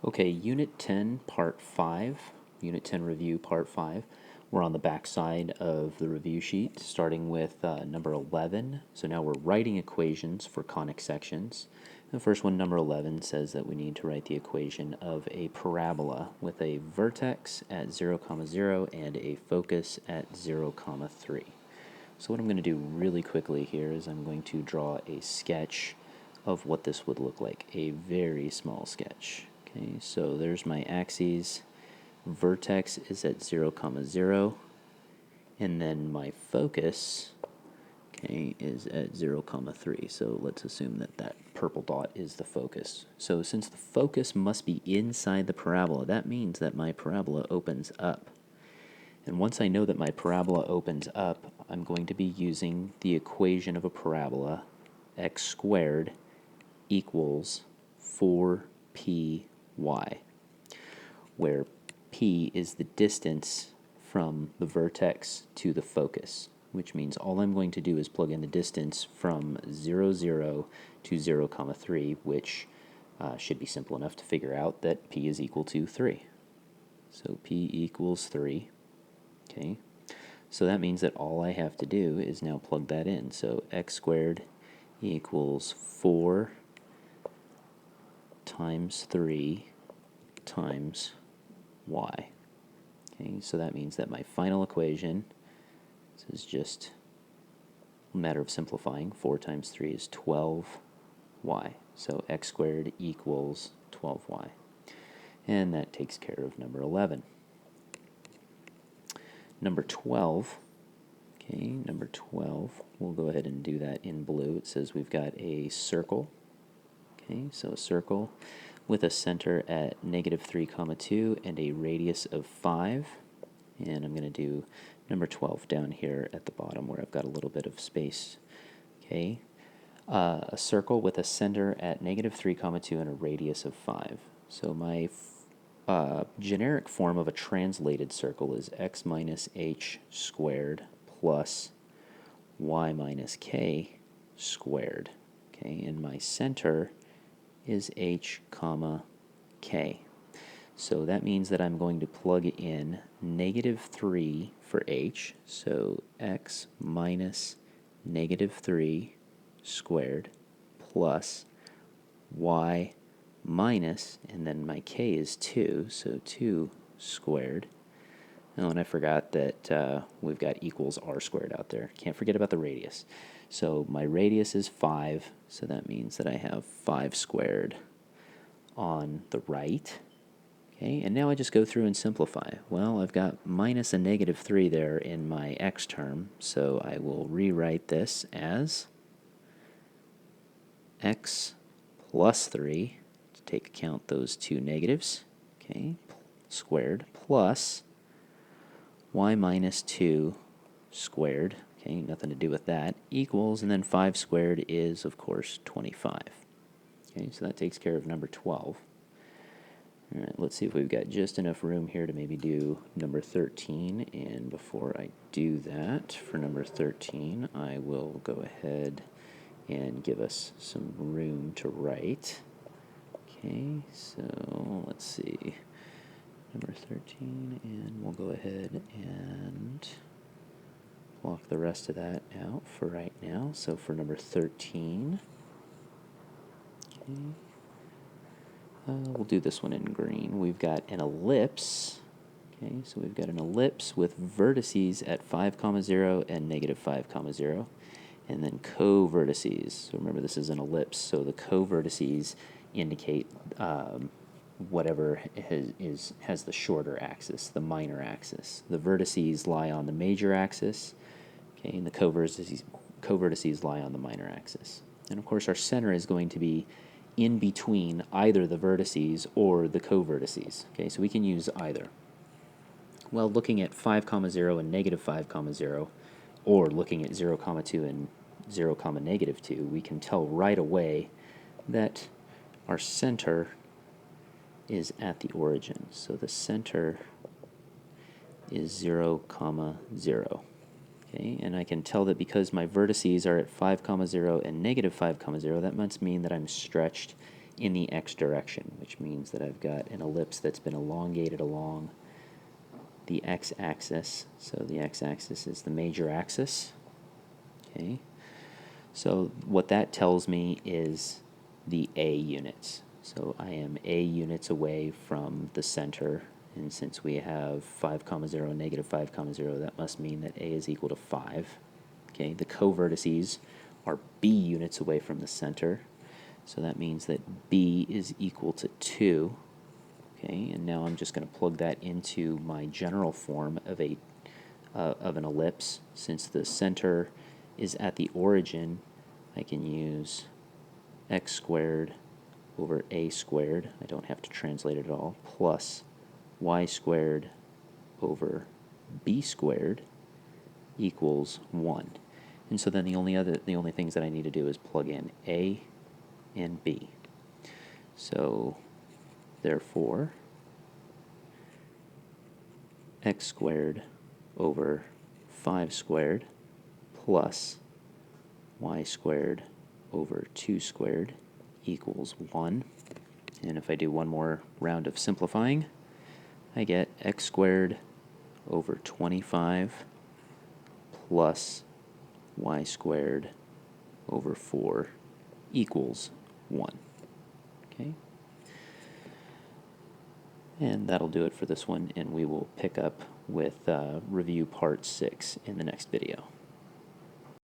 Okay, Unit 10, Part 5, Unit 10 Review, Part 5. We're on the back side of the review sheet, starting with number 11. So now we're writing equations for conic sections. The first one, number 11, says that we need to write the equation of a parabola with a vertex at 0, 0 and a focus at 0, 3. So what I'm going to do really quickly here is I'm going to draw a sketch of what this would look like, a very small sketch. Okay, so there's my axes. Vertex is at 0, 0, and then my focus, okay, is at 0, 3. So let's assume that that purple dot is the focus. So since the focus must be inside the parabola, that means that my parabola opens up. And once I know that my parabola opens up, I'm going to be using the equation of a parabola, x squared equals 4py, where p is the distance from the vertex to the focus, which means all I'm going to do is plug in the distance from 0, 0 to 0, 3, which should be simple enough to figure out that p is equal to 3. So p equals 3. Okay, so that means that all I have to do is now plug that in. So x squared equals 4 times 3 times y. Okay, so that means that my final equation, this is just a matter of simplifying, 4 times 3 is 12y. So x squared equals 12y. And that takes care of number 11. Number 12, okay, number 12, we'll go ahead and do that in blue. It says we've got a circle, okay, so a circle with a center at -3, 2 and a radius of 5. And I'm going to do number 12 down here at the bottom where I've got a little bit of space, okay. A circle with a center at -3, 2 and a radius of 5. So my generic form of a translated circle is x minus h squared plus y minus k squared. Okay, and my center is h comma k. So that means that I'm going to plug in -3 for h, so x minus -3 squared plus y minus, and then my k is 2, so 2 squared. Oh, and I forgot that we've got equals r squared out there. Can't forget about the radius. So my radius is 5, so that means that I have 5 squared on the right. Okay, and now I just go through and simplify. Well, I've got minus a -3 there in my x term, so I will rewrite this as x plus 3, to take account those two negatives, okay, squared, plus y minus 2 squared, okay, nothing to do with that, equals, and then 5 squared is, of course, 25. Okay, so that takes care of number 12. All right, let's see if we've got just enough room here to maybe do number 13, and before I do that, for number 13, I will go ahead and give us some room to write. Okay, so let's see, number 13, and we'll go ahead and block the rest of that out for right now. So for number 13, okay, we'll do this one in green. We've got an ellipse. Okay, so we've got an ellipse with vertices at 5, 0 and -5, 0, and then co-vertices. So remember, this is an ellipse, so the co-vertices indicate whatever has the shorter axis, the minor axis. The vertices lie on the major axis, okay, and the co-vertices lie on the minor axis. And of course, our center is going to be in between either the vertices or the co-vertices. Okay, so we can use either. Well, looking at 5, 0 and -5, 0, or looking at 0, 2 and 0, -2, we can tell right away that our center is at the origin. So the center is 0, 0. Okay, and I can tell that because my vertices are at 5, 0 and -5, 0, that must mean that I'm stretched in the x direction, which means that I've got an ellipse that's been elongated along the x-axis. So the x-axis is the major axis. Okay. So what that tells me is the a units. So I am a units away from the center, and since we have 5, 0, negative 5, 0, that must mean that a is equal to 5. Okay, the co-vertices are b units away from the center, so that means that b is equal to 2. Okay, and now I'm just going to plug that into my general form of an ellipse. Since the center is at the origin, I can use x squared over a squared, I don't have to translate it at all, plus y squared over b squared equals 1. And so then the only things that I need to do is plug in a and b. So therefore, x squared over 5 squared plus y squared over 2 squared equals 1. And if I do one more round of simplifying, I get x squared over 25 plus y squared over 4 equals 1. Okay? And that'll do it for this one, and we will pick up with review part 6 in the next video.